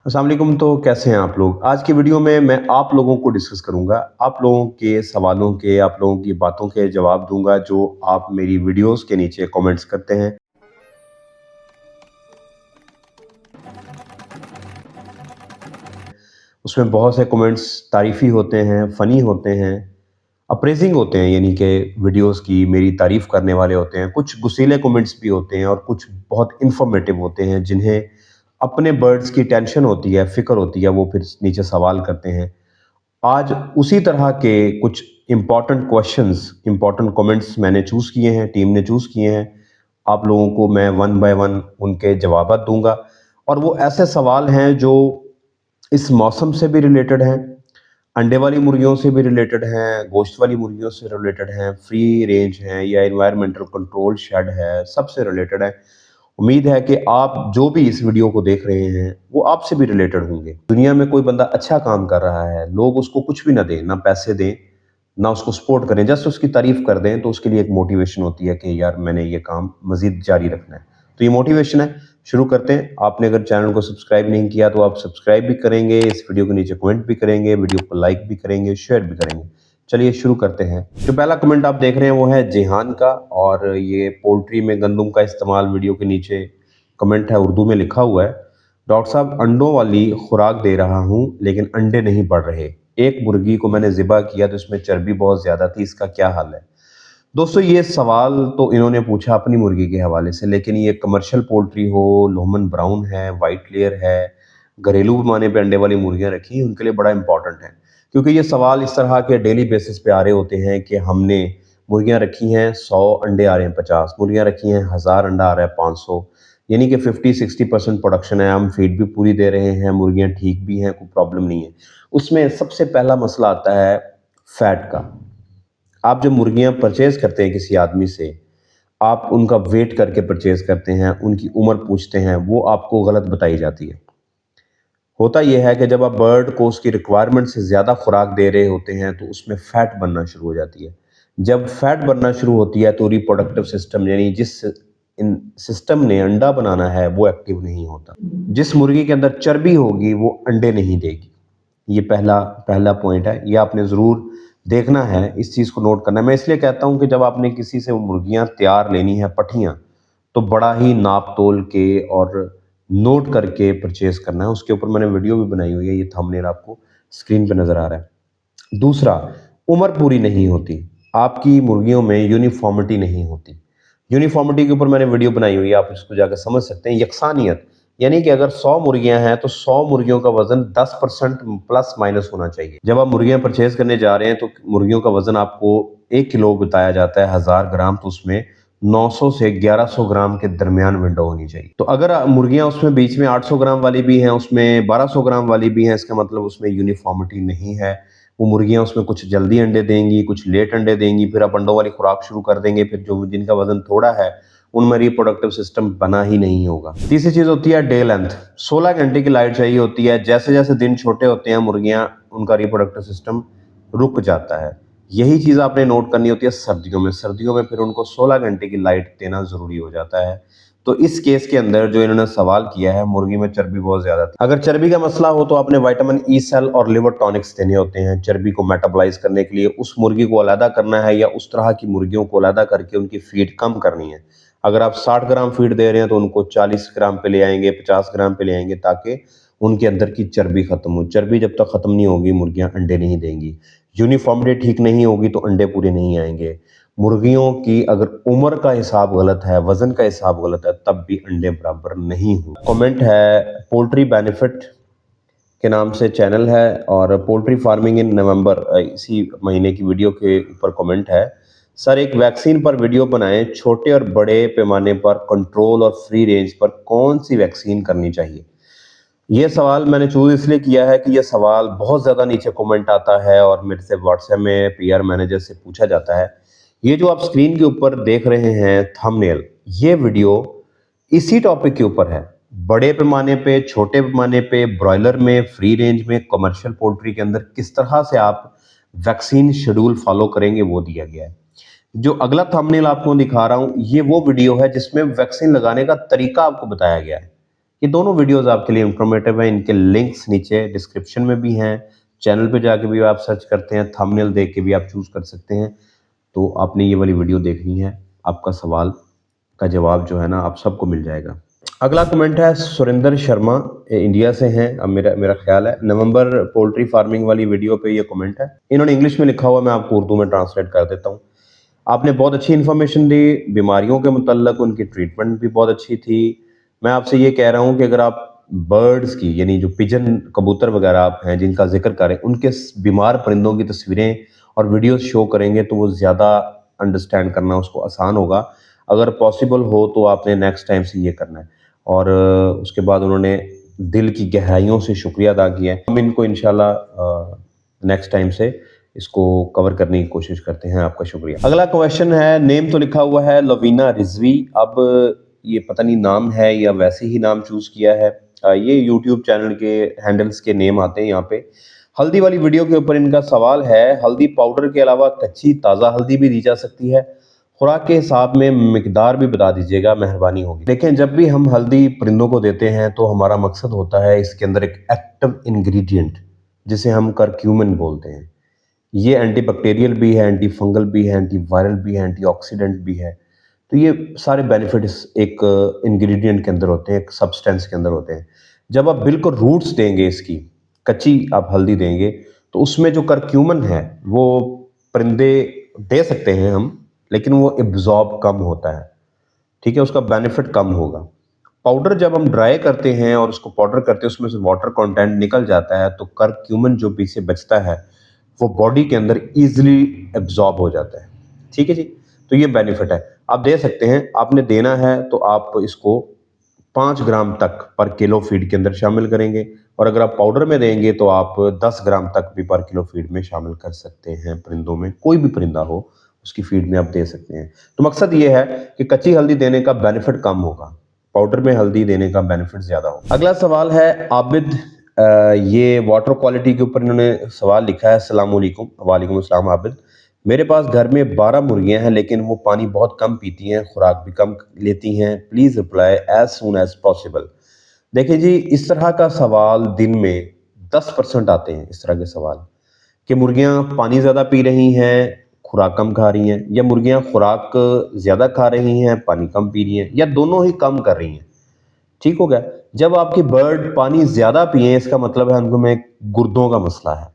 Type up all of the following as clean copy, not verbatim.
अस्सलाम वालेकुम। तो कैसे हैं आप लोग? आज की वीडियो में मैं आप लोगों को डिस्कस करूंगा, आप लोगों के सवालों के, आप लोगों की बातों के जवाब दूंगा जो आप मेरी वीडियोस के नीचे कमेंट्स करते हैं। उसमें बहुत से कमेंट्स तारीफ़ी होते हैं, फ़नी होते हैं, अप्रेज़िंग होते हैं, यानी कि वीडियोस की मेरी तारीफ़ करने वाले होते हैं। कुछ गुस्सीले कमेंट्स भी होते हैं और कुछ बहुत इन्फॉर्मेटिव होते हैं, जिन्हें अपने बर्ड्स की टेंशन होती है, फ़िक्र होती है, वो फिर नीचे सवाल करते हैं। आज उसी तरह के कुछ इम्पोर्टेंट क्वेश्चंस, इम्पोर्टेंट कमेंट्स मैंने चूज़ किए हैं, टीम ने चूज़ किए हैं। आप लोगों को मैं वन बाय वन उनके जवाबात दूँगा और वो ऐसे सवाल हैं जो इस मौसम से भी रिलेटेड हैं, अंडे वाली मुर्गियों से भी रिलेटेड हैं, गोश्त वाली मुर्गियों से रिलेटेड हैं, फ्री रेंज हैं या एनवायरमेंटल कंट्रोल शेड है, सबसे रिलेटेड है। उम्मीद है कि आप जो भी इस वीडियो को देख रहे हैं, वो आपसे भी रिलेटेड होंगे। दुनिया में कोई बंदा अच्छा काम कर रहा है, लोग उसको कुछ भी ना दें, ना पैसे दें, ना उसको सपोर्ट करें, जस्ट उसकी तारीफ़ कर दें, तो उसके लिए एक मोटिवेशन होती है कि यार मैंने ये काम मज़ीद जारी रखना है। तो ये मोटिवेशन है, शुरू करते हैं। आपने अगर चैनल को सब्सक्राइब नहीं किया तो आप सब्सक्राइब भी करेंगे, इस वीडियो के नीचे कमेंट भी करेंगे, वीडियो को लाइक भी करेंगे, शेयर भी करेंगे। चलिए शुरू करते हैं। जो पहला कमेंट आप देख रहे हैं वो है जिहान का, और ये पोल्ट्री में गंदम का इस्तेमाल वीडियो के नीचे कमेंट है, उर्दू में लिखा हुआ है। डॉक्टर साहब, अंडों वाली खुराक दे रहा हूँ लेकिन अंडे नहीं बढ़ रहे। एक मुर्गी को मैंने ज़िबा किया तो इसमें चर्बी बहुत ज़्यादा थी, इसका क्या हल है? दोस्तों, ये सवाल तो इन्होंने पूछा अपनी मुर्गी के हवाले से, लेकिन ये कमर्शियल पोल्ट्री हो, लोमन ब्राउन है, वाइट लेयर है, घरेलू पैमाने पे अंडे वाली मुर्गियां रखी हैं, उनके लिए बड़ा इंपॉर्टेंट है। क्योंकि ये सवाल इस तरह के डेली बेसिस पे आ रहे होते हैं कि हमने मुर्गियां रखी हैं 100, अंडे आ रहे हैं 50, मुर्गियां रखी हैं 1000, अंडा आ रहा है 500, यानी कि 50-60% प्रोडक्शन है, हम फीड भी पूरी दे रहे हैं, मुर्गियां ठीक भी हैं, कोई प्रॉब्लम नहीं है। उसमें सबसे पहला मसला आता है फैट का। आप जब मुर्गियाँ परचेज़ करते हैं किसी आदमी से, आप उनका वेट करके परचेज़ करते हैं, उनकी उम्र पूछते हैं, वो आपको गलत बताई जाती है। होता ये है कि जब आप बर्ड को उसकी रिक्वायरमेंट से ज़्यादा खुराक दे रहे होते हैं, तो उसमें फ़ैट बनना शुरू हो जाती है। जब फ़ैट बनना शुरू होती है, तो रिप्रोडक्टिव सिस्टम, यानी जिस इन सिस्टम ने अंडा बनाना है, वो एक्टिव नहीं होता। जिस मुर्गी के अंदर चर्बी होगी, वो अंडे नहीं देगी। ये पहला पहला पॉइंट है, ये आपने ज़रूर देखना है, इस चीज़ को नोट करना है। मैं इसलिए कहता हूँ कि जब आपने किसी से मुर्गियाँ तैयार लेनी है, पट्ठियाँ, तो बड़ा ही नाप-तोल के और नोट करके परचेज़ करना है। उसके ऊपर मैंने वीडियो भी बनाई हुई है, ये थंबनेल आपको स्क्रीन पे नज़र आ रहा है। दूसरा, उम्र पूरी नहीं होती। आपकी मुर्गियों में यूनिफ़ॉर्मिटी नहीं होती। यूनिफ़ॉर्मिटी के ऊपर मैंने वीडियो बनाई हुई है, आप इसको जाकर समझ सकते हैं। यकसानियत, यानी कि अगर 100 मुर्गियाँ हैं, तो 100 मुर्गियों का वज़न 10% प्लस माइनस होना चाहिए। जब आप मुर्गियाँ परचेज़ करने जा रहे हैं, तो मुर्गियों का वज़न आपको 1 किलो बताया जाता है, 1000 ग्राम, तो उसमें 900 से 1100 ग्राम के दरमियान विंडो होनी चाहिए। तो अगर मुर्गियाँ उसमें बीच में 800 ग्राम वाली भी हैं, उसमें 1200 ग्राम वाली भी हैं, इसका मतलब उसमें यूनिफ़ॉर्मिटी नहीं है। वो मुर्गियाँ उसमें कुछ जल्दी अंडे देंगी, कुछ लेट अंडे देंगी, फिर आप अंडों वाली खुराक शुरू कर देंगे, फिर जो जिनका वज़न थोड़ा है, उनमें रिप्रोडक्टिव सिस्टम बना ही नहीं होगा। तीसरी चीज़ होती है डे लेंथ। 16 घंटे की लाइट चाहिए होती है। जैसे-जैसे दिन छोटे होते हैं, मुर्गियाँ, उनका रिप्रोडक्टिव सिस्टम रुक जाता है। यही चीज़ आपने नोट करनी होती है सर्दियों में। सर्दियों में फिर उनको 16 घंटे की लाइट देना ज़रूरी हो जाता है। तो इस केस के अंदर जो इन्होंने सवाल किया है, मुर्गी में चर्बी बहुत ज़्यादा थी। अगर चर्बी का मसला हो तो आपने विटामिन ई सेल और लिवर टॉनिक्स देने होते हैं चर्बी को मेटाबॉलाइज़ करने के लिए। उस मुर्गी को अलहदा करना है या उस तरह की मुर्गियों को अलहदा करके उनकी फीड कम करनी है। अगर आप 60 ग्राम फीड दे रहे हैं तो उनको 40 ग्राम पे ले आएँगे, 50 ग्राम पे ले आएँगे, ताकि उनके अंदर की चर्बी खत्म हो। चर्बी जब तक खत्म नहीं होगी, मुर्गियाँ अंडे नहीं देंगी। यूनिफ़ॉर्मिटी ठीक नहीं होगी तो अंडे पूरे नहीं आएँगे। मुर्गियों की अगर उम्र का हिसाब गलत है, वज़न का हिसाब गलत है, तब भी अंडे बराबर नहीं होंगे। कमेंट है पोल्ट्री बेनिफिट के नाम से चैनल है, और पोल्ट्री फार्मिंग इन नवंबर, इसी महीने की वीडियो के ऊपर कमेंट है, सर एक वैक्सीन पर वीडियो बनाएं, छोटे और बड़े पैमाने पर कंट्रोल और फ्री रेंज पर कौन सी वैक्सीन करनी चाहिए। ये सवाल मैंने चूज़ इसलिए किया है कि ये सवाल बहुत ज़्यादा नीचे कमेंट आता है और मेरे से व्हाट्सएप में पीआर मैनेजर से पूछा जाता है। ये जो आप स्क्रीन के ऊपर देख रहे हैं थंबनेल, ये वीडियो इसी टॉपिक के ऊपर है। बड़े पैमाने पे, छोटे पैमाने पे, ब्रॉयलर में, फ्री रेंज में, कमर्शियल पोल्ट्री के अंदर किस तरह से आप वैक्सीन शेड्यूल फॉलो करेंगे, वो दिया गया है। जो अगला थंबनेल आपको दिखा रहा हूँ, ये वो वीडियो है जिसमें वैक्सीन लगाने का तरीका आपको बताया गया है। ये दोनों वीडियोस आपके लिए इंफॉर्मेटिव हैं। इनके लिंक्स नीचे डिस्क्रिप्शन में भी हैं। चैनल पे जाके भी आप सर्च करते हैं, थंबनेल देख के भी आप चूज़ कर सकते हैं। तो आपने ये वाली वीडियो देखनी है, आपका सवाल का जवाब जो है ना आप सबको मिल जाएगा। अगला कमेंट है सुरेंद्र शर्मा, इंडिया से हैं। अब मेरा मेरा ख्याल है नवंबर पोल्ट्री फार्मिंग वाली वीडियो पे ये कमेंट है। इन्होंने इंग्लिश में लिखा हुआ, मैं आपको उर्दू में ट्रांसलेट कर देता हूँ। आपने बहुत अच्छी इन्फॉर्मेशन दी, बीमारियों के मुतल्लक उनकी ट्रीटमेंट भी बहुत अच्छी थी। मैं आपसे ये कह रहा हूँ कि अगर आप बर्ड्स की यानी जो पिजन कबूतर वगैरह आप हैं जिनका जिक्र करें, उनके बीमार परिंदों की तस्वीरें और वीडियोस शो करेंगे तो वो ज़्यादा अंडरस्टैंड करना उसको आसान होगा। अगर पॉसिबल हो तो आपने नेक्स्ट टाइम से ये करना है। और उसके बाद उन्होंने दिल की गहराइयों से शुक्रिया अदा किया है। हम इनको इंशाल्लाह नेक्स्ट टाइम से इसको कवर करने की कोशिश करते हैं। आपका शुक्रिया। अगला क्वेश्चन है, नेम तो लिखा हुआ है लवीना रिजवी। अब ये पता नहीं नाम है या वैसे ही नाम चूज किया है। ये यूट्यूब चैनल के हैंडल्स के नेम आते हैं यहाँ पे। हल्दी वाली वीडियो के ऊपर इनका सवाल है, हल्दी पाउडर के अलावा कच्ची ताज़ा हल्दी भी दी जा सकती है? खुराक के हिसाब में मिकदार भी बता दीजिएगा, मेहरबानी होगी। देखें, जब भी हम हल्दी परिंदों को देते हैं तो हमारा मकसद होता है इसके अंदर एक एक्टिव इंग्रेडिएंट जिसे हम करक्यूमिन बोलते हैं। ये एंटीबैक्टीरियल भी है, एंटी फंगल भी है, एंटी वायरल भी है, एंटीऑक्सीडेंट भी है। तो ये सारे बेनिफिट्स एक इंग्रेडिएंट के अंदर होते हैं, एक सब्सटेंस के अंदर होते हैं। जब आप बिल्कुल रूट्स देंगे इसकी, कच्ची आप हल्दी देंगे, तो उसमें जो करक्यूमन है वो परिंदे दे सकते हैं हम, लेकिन वो एब्जॉर्ब कम होता है। ठीक है, उसका बेनिफिट कम होगा। पाउडर जब हम ड्राई करते हैं और उसको पाउडर करते हैं, उसमें से वाटर कंटेंट निकल जाता है, तो करक्यूमन जो पीछे बचता है वो बॉडी के अंदर इजीली एब्जॉर्ब हो जाता है। ठीक है जी, तो ये बेनिफिट है। आप दे सकते हैं, आपने देना है तो आप इसको 5 ग्राम तक पर किलो फीड के अंदर शामिल करेंगे, और अगर आप पाउडर में देंगे तो आप 10 ग्राम तक भी पर किलो फीड में शामिल कर सकते हैं। परिंदों में कोई भी परिंदा हो उसकी फीड में आप दे सकते हैं। तो मकसद ये है कि कच्ची हल्दी देने का बेनिफिट कम होगा, पाउडर में हल्दी देने का बेनिफिट ज़्यादा होगा। अगला सवाल है आबिद, ये वाटर क्वालिटी के ऊपर इन्होंने सवाल लिखा है। अस्सलाम वालेकुम। वालेकुम अस्सलाम आबिद। मेरे पास घर में 12 मुर्गियां हैं, लेकिन वो पानी बहुत कम पीती हैं, खुराक भी कम लेती हैं। Please reply as soon as possible. देखिए जी, इस तरह का सवाल दिन में 10% आते हैं, इस तरह के सवाल कि मुर्गियां पानी ज़्यादा पी रही हैं, खुराक कम खा रही हैं, या मुर्गियां खुराक ज़्यादा खा रही हैं, पानी कम पी रही हैं, या दोनों ही कम कर रही हैं। ठीक हो गया। जब आपकी बर्ड पानी ज़्यादा पिए, इसका मतलब है उनको में गुर्दों का मसला है।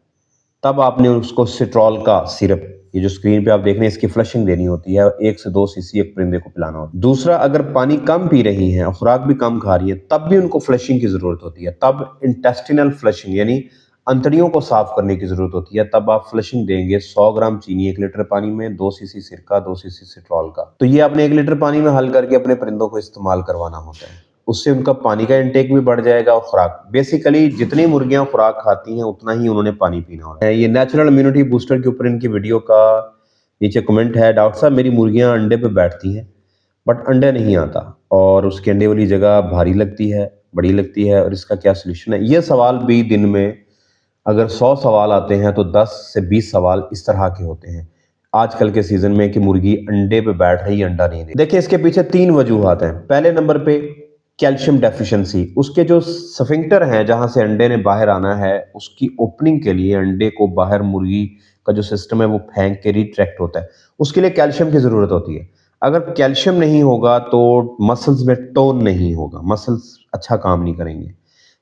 तब आपने उसको सिट्रॉल का सिरप, ये जो स्क्रीन पे आप देख रहे हैं, इसकी फ्लशिंग देनी होती है। 1 से 2 सीसी एक परिंदे को पिलाना होता है। दूसरा, अगर पानी कम पी रही हैं और खुराक भी कम खा रही है, तब भी उनको फ्लशिंग की ज़रूरत होती है। तब इंटेस्टिनल फ्लशिंग यानी अंतड़ियों को साफ करने की ज़रूरत होती है। तब आप फ्लशिंग देंगे 100 ग्राम चीनी 1 लीटर पानी में, 2 सीसी सिरका, 2 सीसी सिट्रॉल का। तो ये आपने 1 लीटर पानी में हल करके अपने परिंदों को इस्तेमाल करवाना होता है। उससे उनका पानी का इंटेक भी बढ़ जाएगा और खुराक, बेसिकली जितनी मुर्गियां खुराक खाती हैं उतना ही उन्होंने पानी पीना होता है। ये नेचुरल इम्यूनिटी बूस्टर के ऊपर इनकी वीडियो का नीचे कमेंट है, डॉक्टर साहब मेरी मुर्गियां अंडे पे बैठती हैं बट अंडे नहीं आता और उसके अंडे वाली जगह भारी लगती है, बड़ी लगती है, और इसका क्या सोल्यूशन है? ये सवाल भी दिन में अगर 100 सवाल आते हैं तो 10 से 20 सवाल इस तरह के होते हैं आजकल के सीजन में कि मुर्गी अंडे पे बैठ रही है, अंडा नहीं दे। देखिए, इसके पीछे 3 वजूहात हैं। पहले नंबर पे कैल्शियम डेफिशिएंसी, उसके जो स्फिंक्टर हैं जहां से अंडे ने बाहर आना है, उसकी ओपनिंग के लिए अंडे को बाहर मुर्गी का जो सिस्टम है वो फेंक के रिट्रैक्ट होता है, उसके लिए कैल्शियम की ज़रूरत होती है। अगर कैल्शियम नहीं होगा तो मसल्स में टोन नहीं होगा, मसल्स अच्छा काम नहीं करेंगे।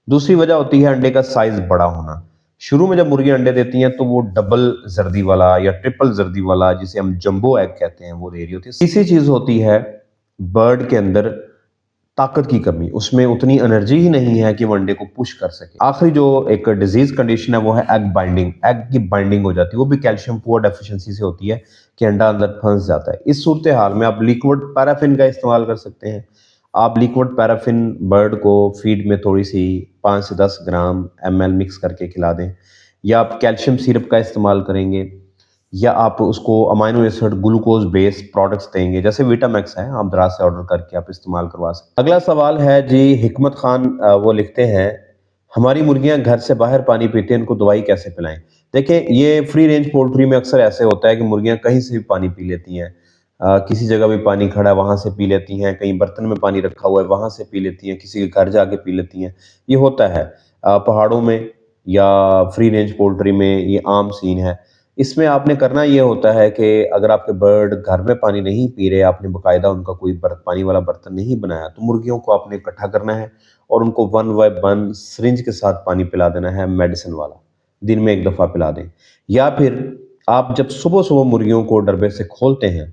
दूसरी वजह होती है अंडे का साइज बड़ा होना। शुरू में जब मुर्गी अंडे देती हैं तो वो डबल जर्दी वाला या ट्रिपल जर्दी वाला, जिसे हम जंबो एग कहते हैं, वो दे रही होती है। तीसरी चीज होती है बर्ड के अंदर ताकत की कमी, उसमें उतनी एनर्जी ही नहीं है कि वो अंडे को पुश कर सके। आखिरी जो एक डिजीज कंडीशन है वो है एग बाइंडिंग, एग की बाइंडिंग हो जाती है, वो भी कैल्शियम पुअर डेफिशिएंसी से होती है कि अंडा अंदर फंस जाता है। इस सूरत हाल में आप लिक्विड पैराफिन का इस्तेमाल कर सकते हैं। आप लिक्विड पैराफिन बर्ड को फीड में थोड़ी सी 5 से 10 ग्राम ml मिक्स करके खिला दें, या आप कैल्शियम सिरप का इस्तेमाल करेंगे, या आप उसको amino acid glucose based products देंगे, जैसे विटामैक्स है, आप दराज से ऑर्डर करके आप इस्तेमाल करवा सकते हैं। अगला सवाल है जी हिकमत खान, वो लिखते हैं हमारी मुर्गियां घर से बाहर पानी पीती हैं, इनको दवाई कैसे पिलाएं? देखें, ये फ्री रेंज पोल्ट्री में अक्सर ऐसे होता है कि मुर्गियां कहीं से भी पानी पी लेती हैं। किसी जगह भी पानी खड़ा है वहाँ से पी लेती हैं, कहीं बर्तन में पानी रखा हुआ है वहाँ से पी लेती हैं, किसी के घर जाके पी लेती हैं, ये होता है। पहाड़ों में या फ्री रेंज पोल्ट्री में ये आम सीन है। इसमें आपने करना ये होता है कि अगर आपके बर्ड घर में पानी नहीं पी रहे, आपने बाकायदा उनका कोई पानी वाला बर्तन नहीं बनाया, तो मुर्गियों को आपने इकट्ठा करना है और उनको 1 बाय 1 सिरिंज के साथ पानी पिला देना है, मेडिसिन वाला। दिन में 1 दफ़ा पिला दें। या फिर आप जब सुबह-सुबह मुर्गियों को डब्बे से खोलते हैं,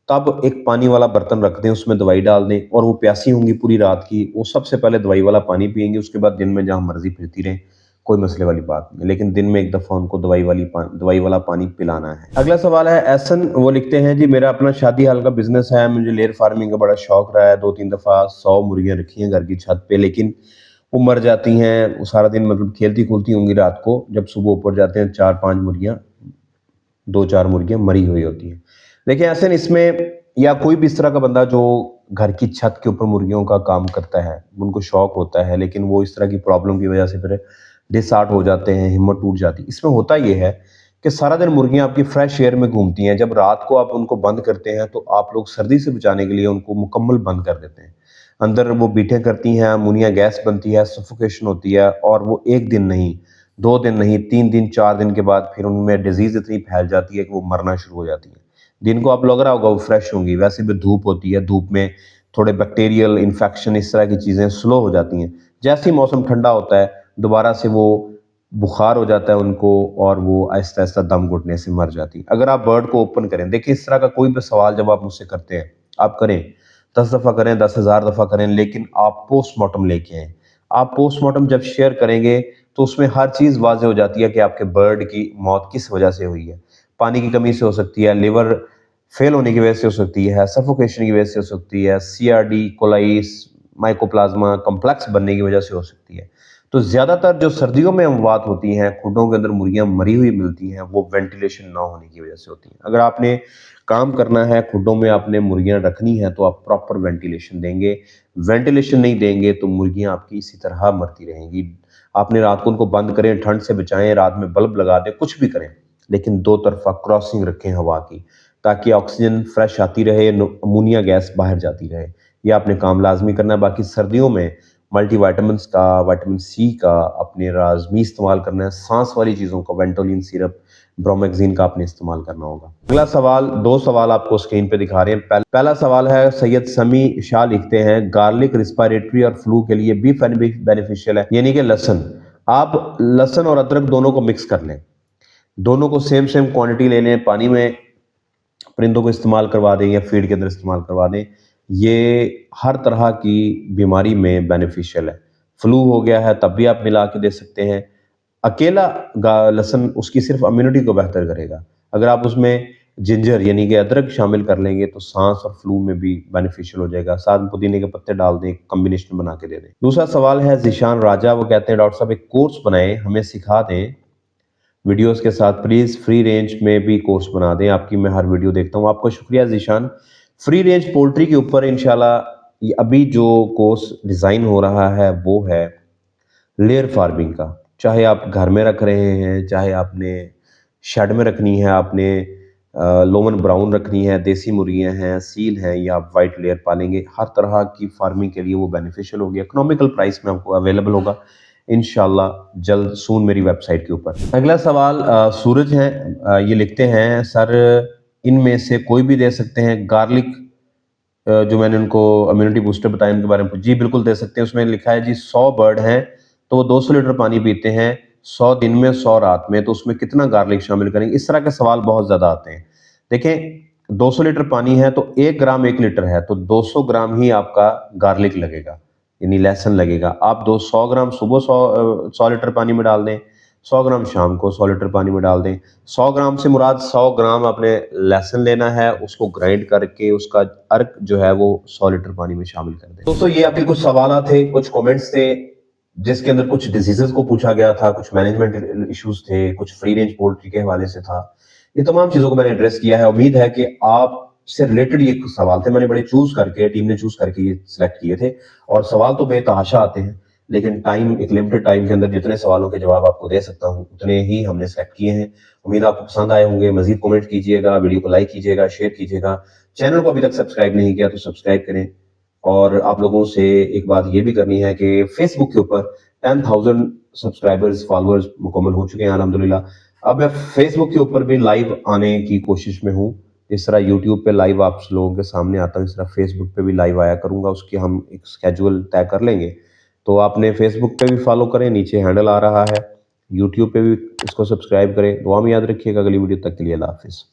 तब एक पानी वाला बर्तन रख दें, उसमें दवाई डाल दें और वो प्यासी होंगी पूरी रात की, वो सबसे पहले दवाई वाला पानी पिएँगी, उसके बाद दिन में जहाँ मर्ज़ी फिरती रहें, कोई मसले वाली बात नहीं। लेकिन दिन में 1 दफ़ा उनको दवाई वाला पानी पिलाना है। अगला सवाल है एहसन, वो लिखते हैं जी मेरा अपना शादी हाल का बिज़नेस है, मुझे लेयर फार्मिंग का बड़ा शौक रहा है, 2-3 दफ़ा 100 मुर्गियाँ रखी हैं घर की छत पे, लेकिन वो मर जाती हैं, वो सारा दिन मतलब खेलती-कूदती होंगी रात को, जब सुबह ऊपर जाते हैं 4-5 मुर्गियाँ 2-4 मुर्गियाँ मरी हुई होती हैं। देखिए ऐसे न इसमें या कोई भी इस तरह का बंदा जो घर की छत के ऊपर मुर्गियों का काम करता है, उनको शौक होता है, लेकिन वो इस तरह की प्रॉब्लम की वजह से फिर डिसहार्ट हो जाते हैं, हिम्मत टूट जाती है। इसमें होता ये है कि सारा दिन मुर्गियाँ आपकी फ्रेश एयर में घूमती हैं, जब रात को आप उनको बंद करते हैं, तो आप लोग सर्दी से बचाने के लिए उनको मुकम्मल बंद कर देते हैं। अंदर वो बीटें करती हैं, अमोनिया गैस बनती है, सफोकेशन होती है और वो 1 दिन नहीं, 2 दिन नहीं, 3 दिन, 4 दिन के बाद फिर उनमें डिज़ीज़ इतनी फैल जाती है कि वो मरना शुरू हो जाती हैं। दिन को आप लग रहा होगा वो फ्रेश होंगी, वैसे भी धूप होती है, धूप में थोड़े बैक्टीरियल इन्फेक्शन इस तरह की चीज़ें स्लो हो जाती हैं। जैसे ही मौसम ठंडा होता है, दोबारा से वो बुखार हो जाता है उनको और वो आहिस्ता-आहिस्ता दम घुटने से मर जाती हैं। अगर आप बर्ड को ओपन करें, देखिए इस तरह का कोई भी सवाल जब आप मुझसे करते हैं, आप करें, 10 दफ़ा करें, 10,000 दफ़ा करें, लेकिन आप पोस्टमार्टम लेके आएँ। आप पोस्टमार्टम जब शेयर करेंगे, तो उसमें हर चीज़ वाज़ेह हो जाती है कि आपके बर्ड की मौत किस वजह से हुई है। पानी की कमी से हो सकती है, लिवर फेल होने की वजह से हो सकती है, सफोकेशन की वजह से हो सकती है, सीआरडी, कोलाइस, माइकोप्लाज्मा कॉम्प्लेक्स बनने की वजह से हो सकती है। तो ज़्यादातर जो सर्दियों में अमवात होती हैं, खुडों के अंदर मुर्गियाँ मरी हुई मिलती हैं, वो वेंटिलेशन ना होने की वजह से होती हैं। अगर आपने काम करना है, खुडों में आपने मुर्गियाँ रखनी हैं, तो आप प्रॉपर वेंटिलेशन देंगे। वेंटिलेशन नहीं देंगे, तो मुर्गियाँ आपकी इसी तरह मरती रहेंगी। आपने रात को उनको बंद करें, ठंड से बचाएँ, रात में बल्ब लगा दें, कुछ भी करें, लेकिन 2 तरफ़ा क्रॉसिंग रखें हवा की, ताकि ऑक्सीजन फ्रेश आती रहे, अमोनिया गैस बाहर जाती रहे। ये आपने काम लाज़मी करना है। बाकी सर्दियों में मल्टीविटामिन्स का, विटामिन सी का अपने लाज़मी इस्तेमाल करना है। सांस वाली चीज़ों का, वेंटोलिन सिरप, ब्रोमेक्सिन का आपने इस्तेमाल करना होगा। अगला सवाल, 2 सवाल आपको स्क्रीन पे दिखा रहे हैं। पहला सवाल है, सैयद समी शाह लिखते हैं, गार्लिक रिस्पिरेटरी और फ्लू के लिए भी बेनिफिशियल है, यानी कि लहसुन। आप लहसुन और अदरक दोनों को मिक्स कर लें। दोनों को सेम सेम क्वांटिटी ले लें, पानी में परिंदों को इस्तेमाल करवा दें या फीड के अंदर इस्तेमाल करवा दें। ये हर तरह की बीमारी में बेनिफिशियल है। फ्लू हो गया है तब भी आप मिला के दे सकते हैं। अकेला लहसुन उसकी सिर्फ इम्यूनिटी को बेहतर करेगा। अगर आप उसमें जिंजर यानी कि अदरक शामिल कर लेंगे तो सांस और फ्लू में भी बेनिफिशियल हो जाएगा। साथ में पुदीने के पत्ते डाल दें, कॉम्बिनेशन बना के दे दें। दूसरा सवाल है ज़ीशान राजा, वो कहते हैं डॉक्टर साहब एक कोर्स बनाएं, हमें सिखा दें वीडियोस के साथ, प्लीज़ फ्री रेंज में भी कोर्स बना दें, आपकी मैं हर वीडियो देखता हूँ। आपका शुक्रिया ज़ीशान। फ्री रेंज पोल्ट्री के ऊपर इंशाल्लाह ये अभी जो कोर्स डिज़ाइन हो रहा है वो है लेयर फार्मिंग का। चाहे आप घर में रख रहे हैं, चाहे आपने शेड में रखनी है, आपने लोमन ब्राउन रखनी है, देसी मुर्गियाँ हैं, सील हैं या आप वाइट लेयर पालेंगे, हर तरह की फार्मिंग के लिए वो बेनिफिशियल होगी। इकोनॉमिकल प्राइस में आपको अवेलेबल होगा इंशाल्लाह जल्द सून मेरी वेबसाइट के ऊपर। अगला सवाल सूरज हैं, ये लिखते हैं, सर इनमें से कोई भी दे सकते हैं गार्लिक, जो मैंने उनको इम्यूनिटी बूस्टर बताया उनके बारे में। जी बिल्कुल दे सकते हैं। उसमें लिखा है जी 100 बर्ड हैं तो वो 200 लीटर पानी पीते हैं, 100 दिन में 100 रात में, तो उसमें कितना गार्लिक शामिल करेंगे? इस तरह के सवाल बहुत ज़्यादा आते हैं। देखें 200 लीटर पानी है तो 1 ग्राम 1 लीटर है, तो 200 ग्राम ही आपका गार्लिक लगेगा, यानी लहसुन लगेगा। आप 100 ग्राम सुबह 100 लीटर पानी में डाल दें, 100 ग्राम शाम को 100 लीटर पानी में डाल दें। 100 ग्राम से मुराद 100 ग्राम आपने लहसुन लेना है, उसको ग्राइंड करके उसका अर्क जो है वो 100 लीटर पानी में शामिल कर दें। दोस्तों ये आपके कुछ सवाल थे, कुछ कमेंट्स थे, जिसके अंदर कुछ डिजीजेस को पूछा गया था, कुछ मैनेजमेंट इश्यूज थे, कुछ फ्री रेंज पोल्ट्री के हवाले से था। ये तमाम चीजों को मैंने एड्रेस किया है। उम्मीद है कि आप से रिलेटेड ये कुछ सवाल थे, मैंने बड़े चूज करके, टीम ने चूज करके ये सिलेक्ट किए थे। और सवाल तो बेतहाशा आते हैं, लेकिन टाइम, एक लिमिटेड टाइम के अंदर जितने सवालों के जवाब आपको दे सकता हूँ उतने ही हमने सेलेक्ट किए हैं। उम्मीद आपको पसंद आए होंगे। मजीद कमेंट कीजिएगा, वीडियो को लाइक कीजिएगा, शेयर कीजिएगा। चैनल को अभी तक सब्सक्राइब नहीं किया तो सब्सक्राइब करें। और आप लोगों से एक बात ये भी करनी है कि फेसबुक के ऊपर 10,000 सब्सक्राइबर्स फॉलोअर्स मुकम्मल हो चुके हैं अल्हम्दुलिल्लाह। अब मैं फेसबुक के ऊपर भी लाइव आने की कोशिश में हूँ। जिस तरह यूट्यूब पे लाइव आप लोगों के सामने आता हूँ, इस तरह फेसबुक पे भी लाइव आया करूँगा। उसकी हम एक स्केड्यूल तय कर लेंगे। तो आपने फेसबुक पे भी फॉलो करें, नीचे हैंडल आ रहा है। यूट्यूब पे भी इसको सब्सक्राइब करें। दुआ में याद रखिएगा। अगली वीडियो तक के लिए अल्लाह हाफिज़।